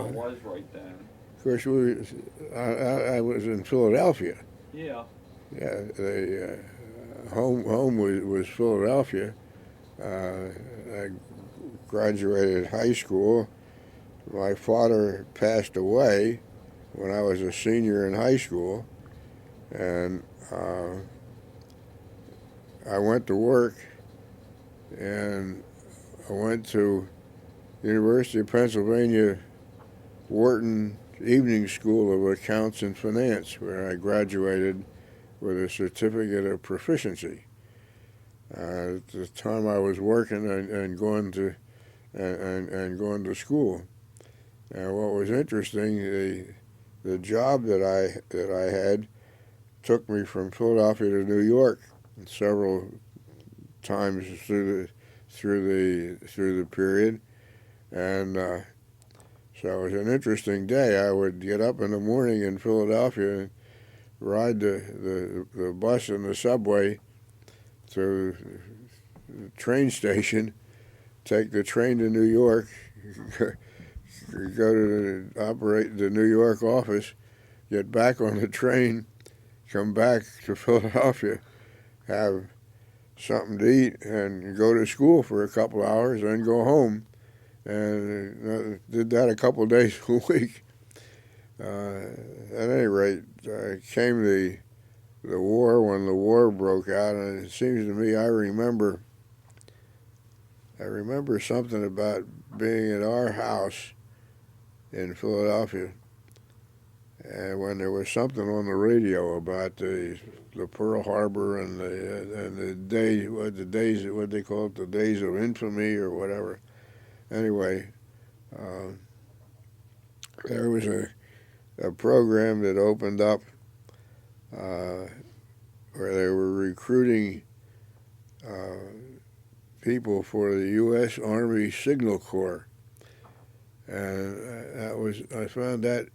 how Well, it was right then. of course, I was in Philadelphia. Yeah. Yeah, the home was Philadelphia. I graduated high school. My father passed away when I was a senior in high school, and I went to work, and I went to University of Pennsylvania Wharton Evening School of Accounts and Finance, where I graduated with a certificate of proficiency. At the time I was working and going to going to school. And what was interesting, the job that I had took me from Philadelphia to New York several times through the period, and so it was an interesting day. I would get up in the morning in Philadelphia and ride the bus and the subway to the train station, take the train to New York, go to operate the New York office, get back on the train, come back to Philadelphia, have something to eat, and go to school for a couple hours, then go home. And did that a couple of days a week. At any rate, came the war when the war broke out, and it seems to me I remember something about being at our house in Philadelphia, and when there was something on the radio about the Pearl Harbor and the day what they call it, the days of infamy or whatever. Anyway, uh, there was a program that opened up uh, where they were recruiting uh, people for the U.S. Army Signal Corps, and I found that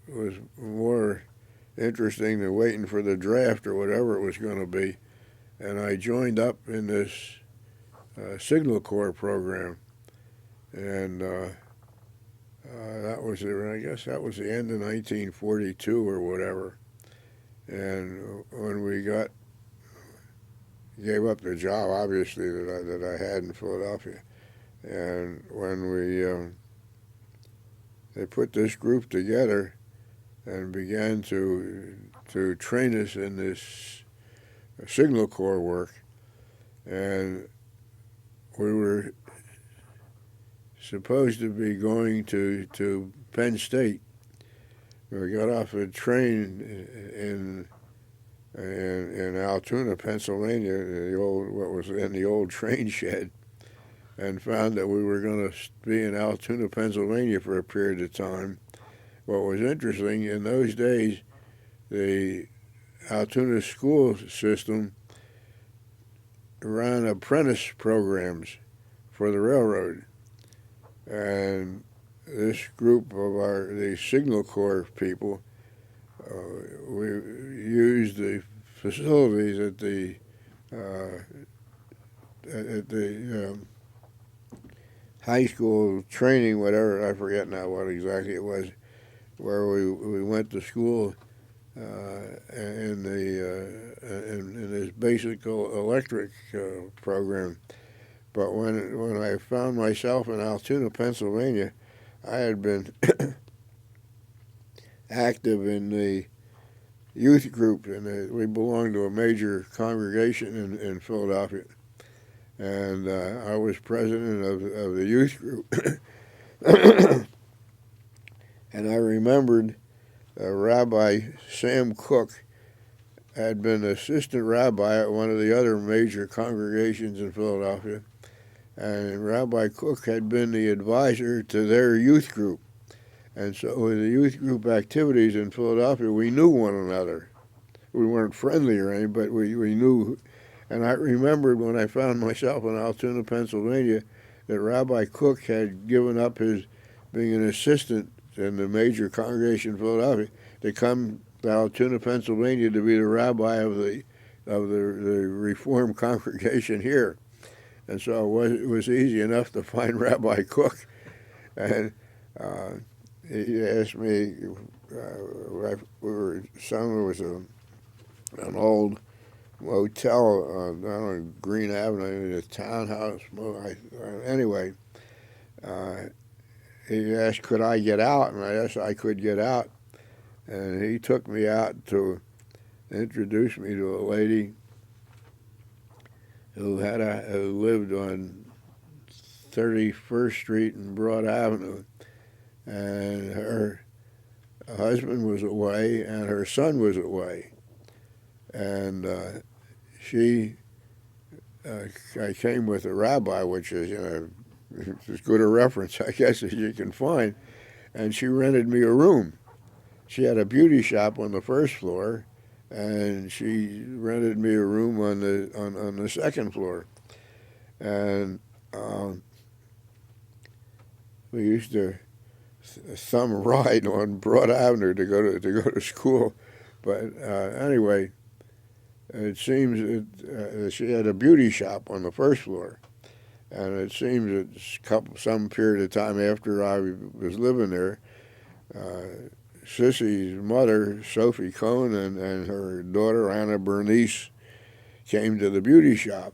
was more interesting than waiting for the draft or whatever it was going to be, and I joined up in this Signal Corps program, and that was I guess that was the end of 1942 or whatever, and when we gave up the job, obviously that I had in Philadelphia, and when they put this group together and began to train us in this Signal Corps work, and we were supposed to be going to Penn State. We got off a train in Altoona, Pennsylvania, what was in the old train shed, and found that we were going to be in Altoona, Pennsylvania for a period of time. What was interesting in those days, the Altoona school system ran apprentice programs for the railroad, and this group of the Signal Corps people, we used the facilities uh, at the high school training, whatever, I forget now what exactly it was, where we went to school in this basic electric program. But when I found myself in Altoona, Pennsylvania, I had been active in the youth group, and we belonged to a major congregation in Philadelphia, and I was president of the youth group. And I remembered Rabbi Sam Cook had been assistant rabbi at one of the other major congregations in Philadelphia, and Rabbi Cook had been the advisor to their youth group. And so with the youth group activities in Philadelphia, we knew one another. We weren't friendly or anything, but we knew. And I remembered when I found myself in Altoona, Pennsylvania, that Rabbi Cook had given up his being an assistant in the major congregation in Philadelphia to come to Altoona, Pennsylvania to be the rabbi of the Reformed congregation here. And so it was easy enough to find Rabbi Cook. And he asked me, son was an old motel down on Green Avenue, a townhouse. Anyway, uh, he asked, could I get out? And I asked I could get out. And he took me out to introduce me to a lady who lived on 31st Street and Broad Avenue. And her husband was away and her son was away. And I came with a rabbi, which is, as good a reference, I guess, as you can find. And she rented me a room. She had a beauty shop on the first floor, and she rented me a room on the second floor. And we used to thumb ride on Broad Avenue to go to school. But anyway, it seems that she had a beauty shop on the first floor, and it seems that some period of time after I was living there, Sissy's mother, Sophie Cohn, and her daughter, Anna Bernice, came to the beauty shop.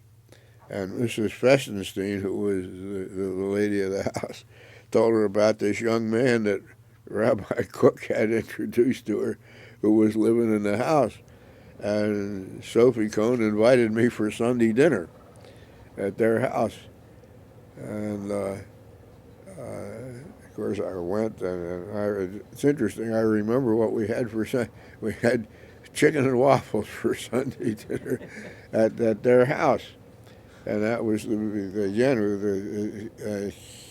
And Mrs. Festenstein, who was the lady of the house, told her about this young man that Rabbi Cook had introduced to her who was living in the house. And Sophie Cohn invited me for Sunday dinner at their house. And of course, I went, and it's interesting. I remember what we had for Sunday. We had chicken and waffles for Sunday dinner at their house, and that was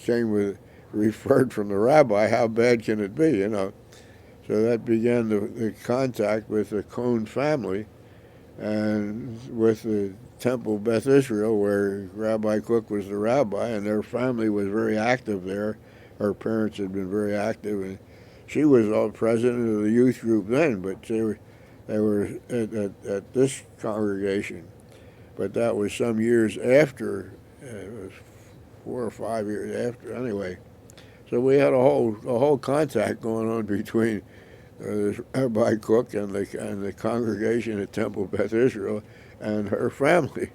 came with referred from the rabbi. How bad can it be? So that began the contact with the Cohn family, and with the Temple Beth Israel, where Rabbi Cook was the rabbi, and their family was very active there. Her parents had been very active, and she was all president of the youth group then, but they were at this congregation. But that was some years after, it was 4 or 5 years after, anyway. So we had a whole contact going on between Rabbi Cook and the congregation at Temple Beth Israel and her family.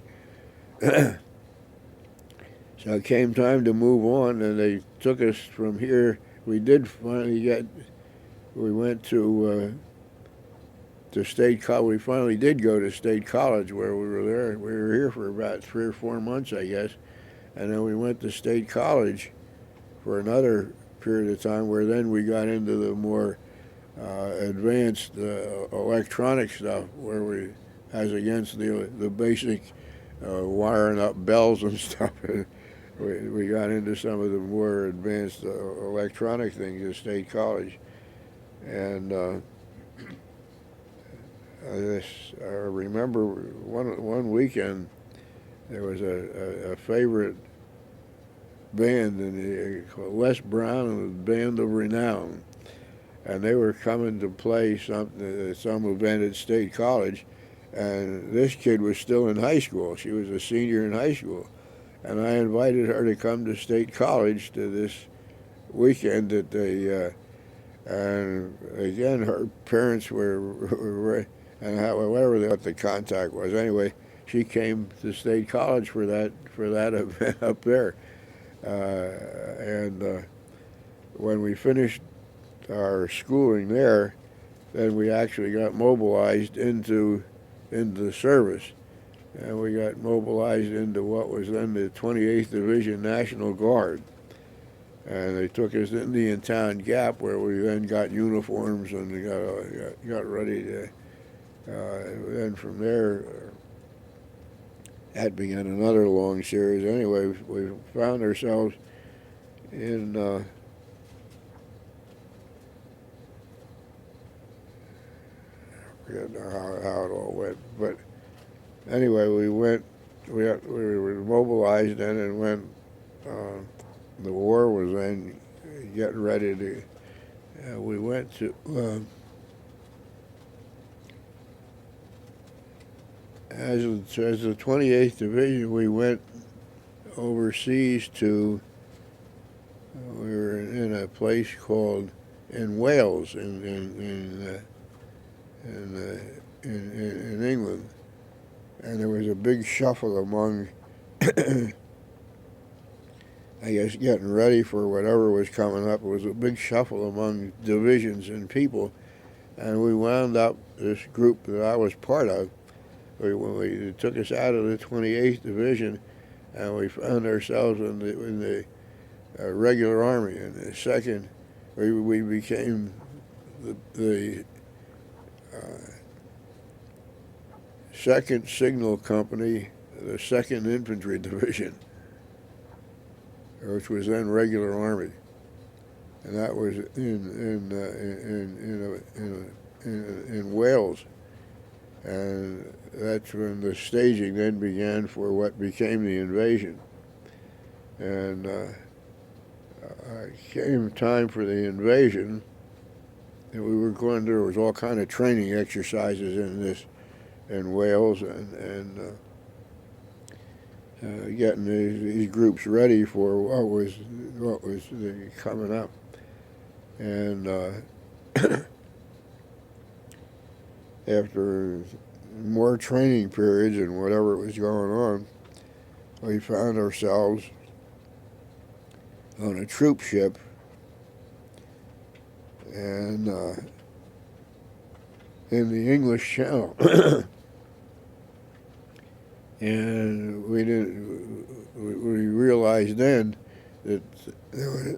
So it came time to move on, and they took us from here. We did finally we went to State College. We finally did go to State College, where we were there. We were here for about 3 or 4 months, I guess. And then we went to State College for another period of time, where then we got into the more advanced electronic stuff, where we, as against the basic wiring up bells and stuff. We got into some of the more advanced electronic things at State College. And I remember one weekend there was a favorite band called Les Brown and the Band of Renown, and they were coming to play some event at State College, and this kid was still in high school. She was a senior in high school. And I invited her to come to State College to this weekend that they, and again, her parents were and whatever what the contact was. Anyway, she came to State College for that event up there. And when we finished our schooling there, then we actually got mobilized into the service. And we got mobilized into what was then the 28th Division National Guard. And they took us to Indiantown Gap, where we then got uniforms and got ready to. Then from there, that began another long series. Anyway, we found ourselves in I forget how it all went, but anyway, we were mobilized then, and when the war was then getting ready to, we went to, as the 28th Division, we went overseas to, we were in a place called in Wales, in England, and there was a big shuffle among, I guess, getting ready for whatever was coming up. It was a big shuffle among divisions and people, and we wound up, this group that I was part of, it took us out of the 28th Division, and we found ourselves in the regular army. In the second, we became the second signal company, the 2nd Infantry Division, which was then regular army, and that was in Wales, and that's when the staging then began for what became the invasion. And came time for the invasion, and we were going. There was all kind of training exercises in Wales, and getting these groups ready for what was coming up, and after more training periods and whatever was going on, we found ourselves on a troop ship, and in the English Channel. And we realized then that there was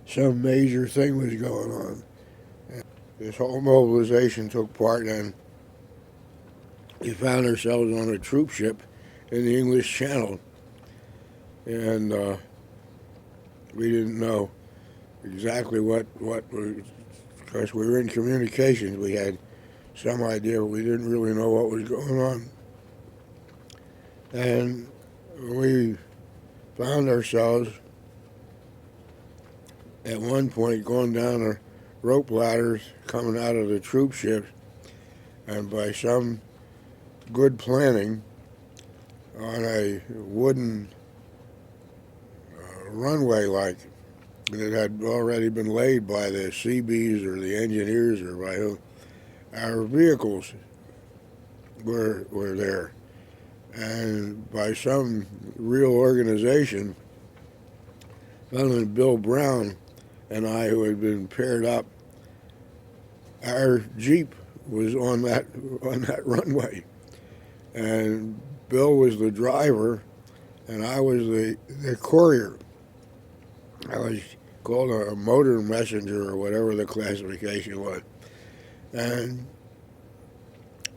some major thing was going on. And this whole mobilization took part, and we found ourselves on a troop ship in the English Channel, and we didn't know exactly what because we were in communications. We had some idea, but we didn't really know what was going on. And we found ourselves at one point going down the rope ladders coming out of the troop ships, and by some good planning on a wooden runway like that had already been laid by the Seabees or the engineers or by who, our vehicles were there, and by some real organization, fellow Bill Brown and I, who had been paired up, our Jeep was on that runway, and Bill was the driver, and I was the courier. I was called a motor messenger or whatever the classification was. And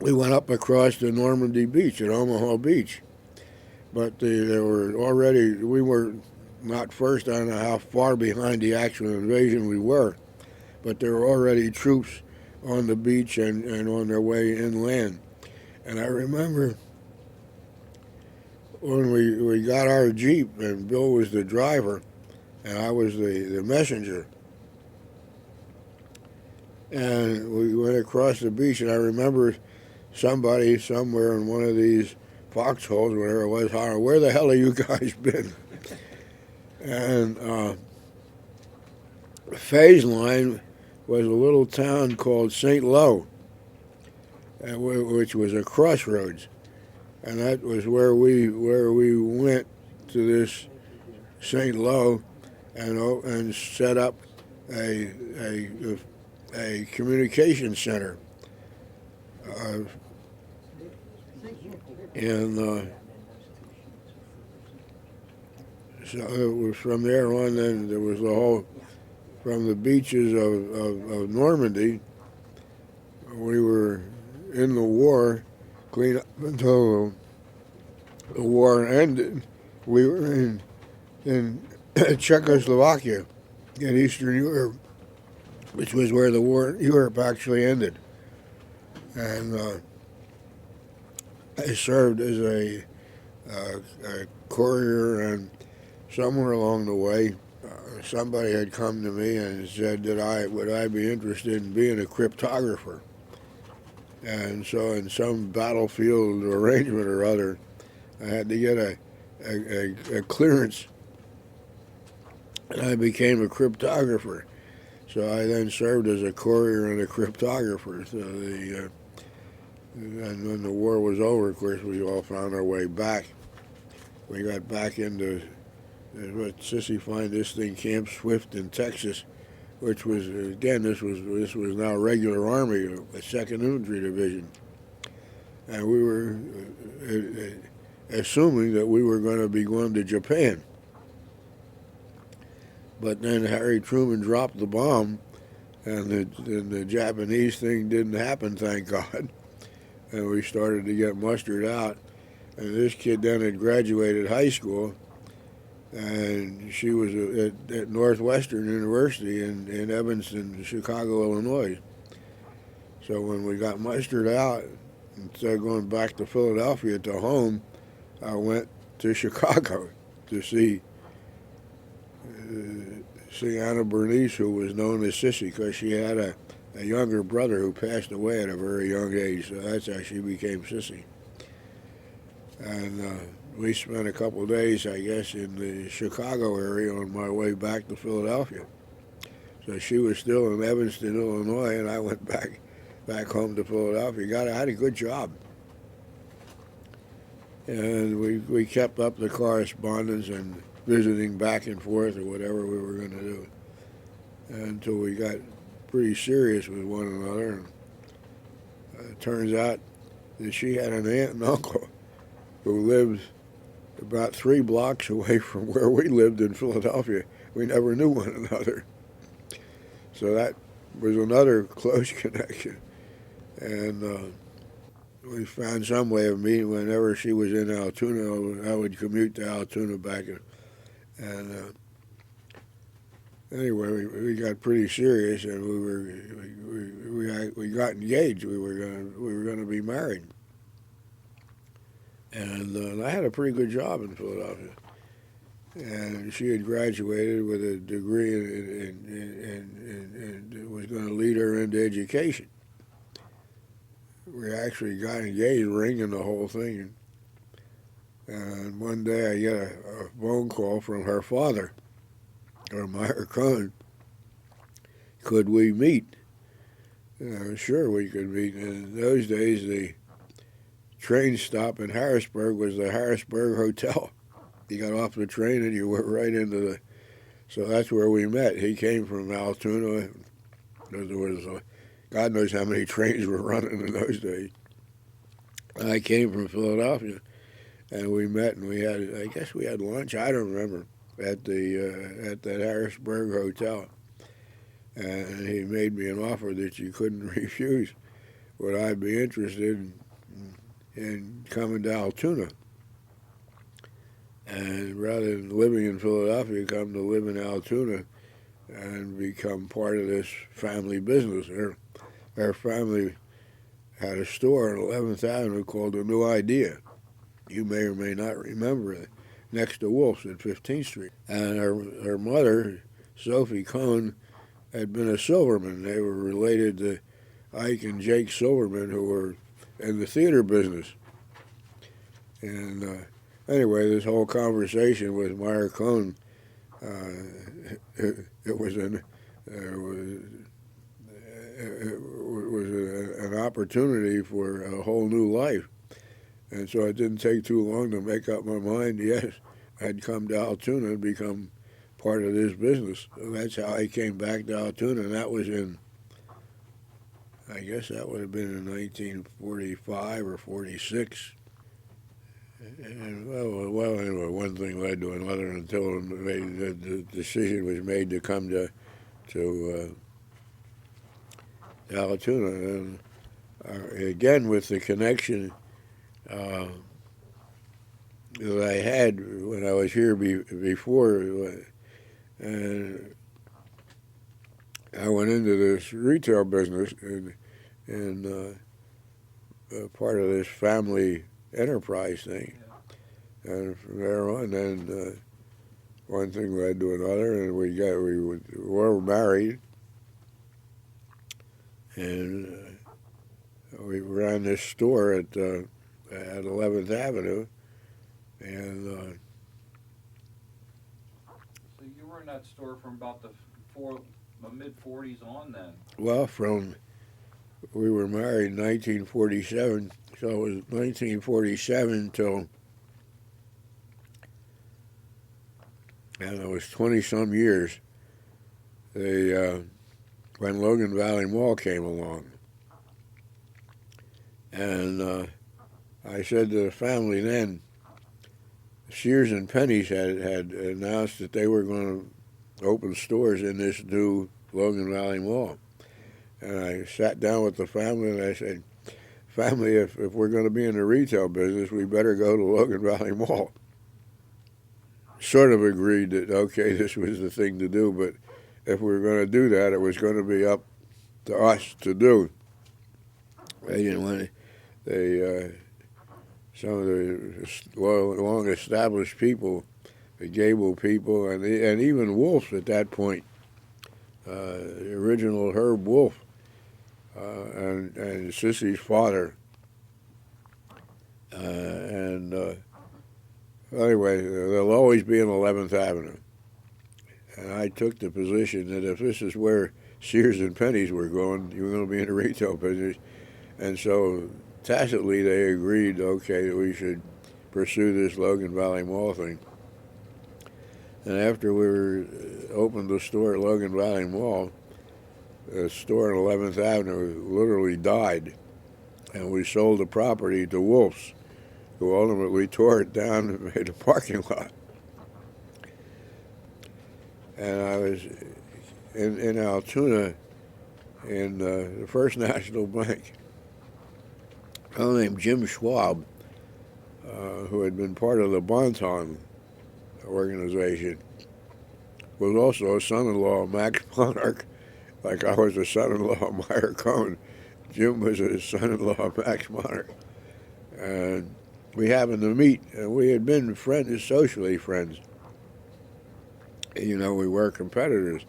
we went up across the Normandy Beach at Omaha Beach. But we were not first. I don't know how far behind the actual invasion we were, but there were already troops on the beach and on their way inland. And I remember when we got our Jeep, and Bill was the driver, and I was the messenger. And we went across the beach, and I remember somebody somewhere in one of these foxholes, whatever it was, hollering, "Where the hell have you guys been?" And phase line was a little town called St. Lo, which was a crossroads, and that was where we went to this St. Lo, and set up a communication center, and so it was from there on. Then there was the whole, from the beaches of Normandy. We were in the war, clean up until the war ended. We were in Czechoslovakia, in Eastern Europe, which was where the war in Europe actually ended. And I served as a courier, and somewhere along the way, somebody had come to me and said that would I be interested in being a cryptographer. And so in some battlefield arrangement or other, I had to get a clearance and I became a cryptographer. So I then served as a courier and a cryptographer. So and when the war was over, of course, we all found our way back. We got back into what Sissy find this thing, Camp Swift in Texas, which was again this was now regular Army, a Second Infantry Division, and we were assuming that we were going to be going to Japan. But then Harry Truman dropped the bomb, and the Japanese thing didn't happen, thank God. And we started to get mustered out. And this kid then had graduated high school, and she was at Northwestern University in Evanston, Chicago, Illinois. So when we got mustered out, instead of going back to Philadelphia to home, I went to Chicago to see Anna Bernice, who was known as Sissy, because she had a younger brother who passed away at a very young age. So that's how she became Sissy. And we spent a couple of days, I guess, in the Chicago area on my way back to Philadelphia. So she was still in Evanston, Illinois, and I went back home to Philadelphia. I had a good job. And we kept up the correspondence and visiting back and forth or whatever we were going to do until we got pretty serious with one another. And it turns out that she had an aunt and uncle who lived about 3 blocks away from where we lived in Philadelphia. We never knew one another. So that was another close connection. And we found some way of meeting. Whenever she was in Altoona, I would commute to Altoona back. And anyway, we got pretty serious, and we got engaged. We were gonna be married. And I had a pretty good job in Philadelphia. And she had graduated with a degree and was going to lead her into education. We actually got engaged, ring and the whole thing. And one day I get a phone call from her father, or Meyer Cohn. Could we meet? Sure, we could meet. And in those days, the train stop in Harrisburg was the Harrisburg Hotel. You got off the train and you went right into the... So that's where we met. He came from Altoona. There was God knows how many trains were running in those days. I came from Philadelphia, and we met, and I guess we had lunch, I don't remember, at that Harrisburg Hotel. And he made me an offer that you couldn't refuse. Would I be interested in coming to Altoona? And rather than living in Philadelphia, come to live in Altoona and become part of this family business. Our family had a store on 11th Avenue called The New Idea. You may or may not remember it, next to Wolf's at 15th Street. And her mother, Sophie Cohn, had been a Silverman. They were related to Ike and Jake Silverman, who were in the theater business. And anyway, this whole conversation with Meyer Cohn, it was an opportunity for a whole new life. And so it didn't take too long to make up my mind, yes, I'd come to Altoona and become part of this business. So that's how I came back to Altoona, and that was I guess that would have been in 1945 or 46. And well, anyway, one thing led to another until the decision was made to come to Altoona. And again, with the connection that I had when I was here before, and I went into this retail business and part of this family enterprise thing. And from there on, then one thing led to another, and we were married, and we ran this store at 11th Avenue, and So you were in that store from about the mid-40s on then? Well, we were married in 1947, so it was 1947 till, and it was 20-some years, when Logan Valley Mall came along. And I said to the family then, Sears and Penney's had announced that they were going to open stores in this new Logan Valley Mall. And I sat down with the family and I said, family, if we're going to be in the retail business, we better go to Logan Valley Mall. Sort of agreed that, okay, this was the thing to do, but if we were going to do that, it was going to be up to us to do. They didn't want to, some of the long-established people, the Gable people, and even Wolf at that point, the original Herb Wolf, and Sissy's father. Anyway, there'll always be an 11th Avenue. And I took the position that if this is where Sears and Penney's were going, you were going to be in the retail business. And so tacitly they agreed, okay, that we should pursue this Logan Valley Mall thing. And after we opened the store at Logan Valley Mall, the store on 11th Avenue literally died. And we sold the property to Wolf's, who ultimately tore it down and made a parking lot. And I was in Altoona in the First National Bank. A fellow named Jim Schwab, who had been part of the Bonton organization, was also a son-in-law of Max Monarch, like I was a son-in-law of Meyer Cohn. Jim was a son-in-law of Max Monarch. And we happened to meet, and we had been friends, socially friends. You know, we were competitors.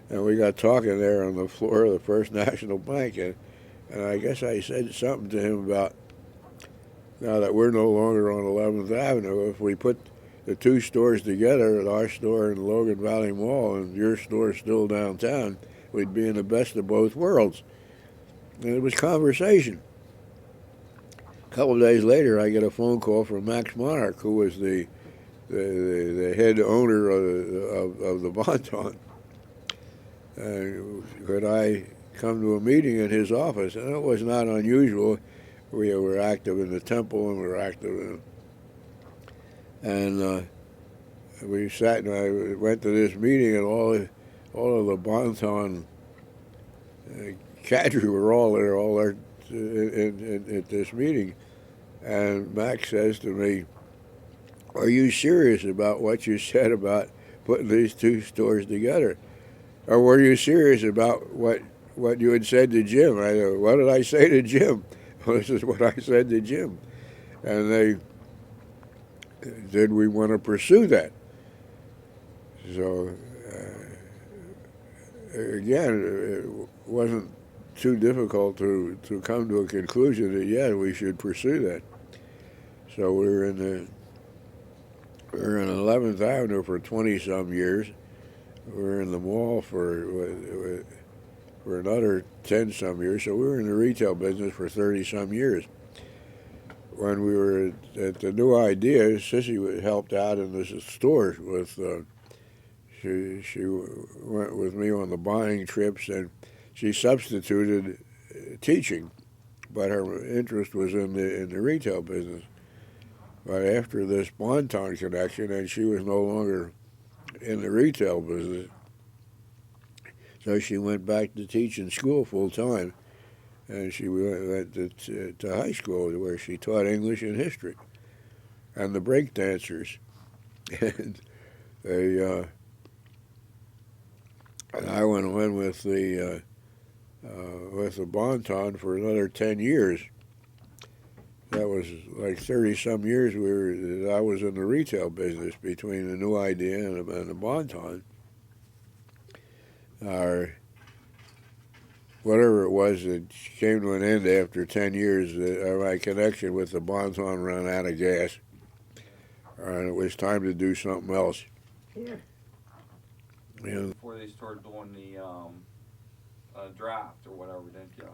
And we got talking there on the floor of the First National Bank, and I guess I said something to him about, now that we're no longer on 11th Avenue, if we put the two stores together, our store in Logan Valley Mall and your store still downtown, we'd be in the best of both worlds. And it was conversation. A couple of days later, I get a phone call from Max Monarch, who was the head owner of the Bonton. Could I come to a meeting in his office? And it was not unusual. We were active in the temple, and we were active and we sat, and I went to this meeting, and all of the Bonton cadre were all there at this meeting. And Max says to me, "Are you serious about what you said about putting these two stores together? Or were you serious about what you had said to Jim?" I go, "What did I say to Jim?" "Well, this is what I said to Jim." And they did we want to pursue that? So again, it wasn't too difficult to come to a conclusion that, yeah, we should pursue that. So we were in 11th Avenue for 20-some years. We were in the mall for another 10-some years. So we were in the retail business for 30-some years. When we were at the New Idea, Sissy helped out in the stores with. She went with me on the buying trips, and she substituted teaching, but her interest was in the retail business. But after this Bonton connection, and she was no longer in the retail business, so she went back to teaching school full time, and she went to high school where she taught English and history, and the break dancers, and and I went on with the Bonton for another 10 years. That was like 30-some years I was in the retail business between the New Idea and the Bonton. Or whatever it was, it came to an end after 10 years. My connection with the Bonton ran out of gas, and it was time to do something else. Yeah. Yeah. Before they started doing the draft or whatever, didn't you?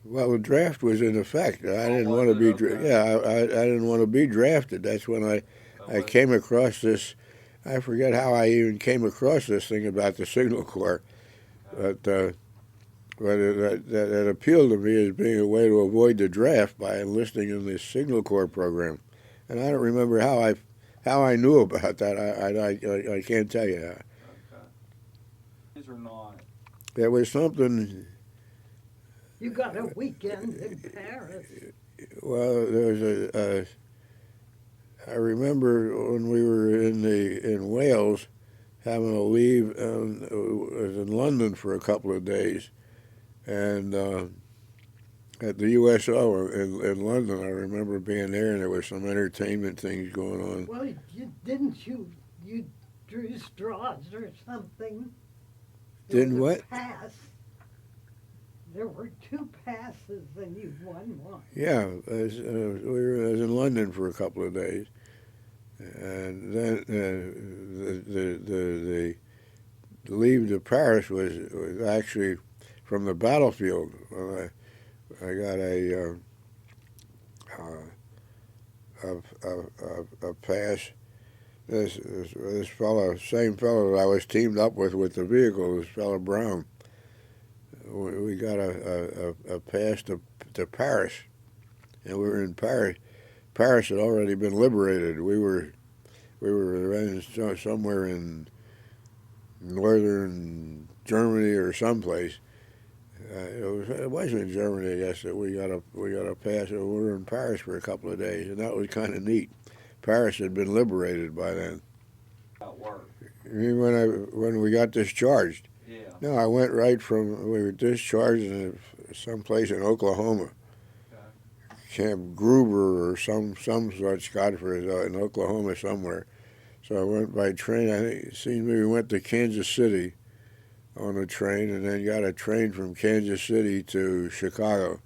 Well, the draft was in effect. I didn't was want to it? be. Okay. Yeah, I didn't want to be drafted. That's when That I was- came across this. I forget how I even came across this thing about the Signal Corps, but that appealed to me as being a way to avoid the draft by enlisting in this Signal Corps program, and I don't remember how I knew about that. I can't tell you. Okay. These are not. There was something. You got a weekend in Paris. Well, there was I remember when we were in Wales, having to leave. I was in London for a couple of days, and at the USO in London, I remember being there, and there was some entertainment things going on. Well, you drew straws or something. There Didn't was a what? pass. There were 2 passes, and you won one. Yeah, I was in London for a couple of days, and then the leave to Paris was actually from the battlefield. I got a pass. This fellow, same fellow that I was teamed up with the vehicle, this fellow Brown. We got a pass to Paris, and we were in Paris. Paris had already been liberated. We were somewhere in northern Germany or someplace. It was in Germany, I guess, that we got a pass. And we were in Paris for a couple of days, and that was kind of neat. Paris had been liberated by then. That worked. You mean when we got discharged? Yeah. No, I went right from, we were discharged in someplace in Oklahoma. Okay. Camp Gruber or some such Godfrey in Oklahoma somewhere. So I went by train. I think it seemed we went to Kansas City on a train, and then got a train from Kansas City to Chicago.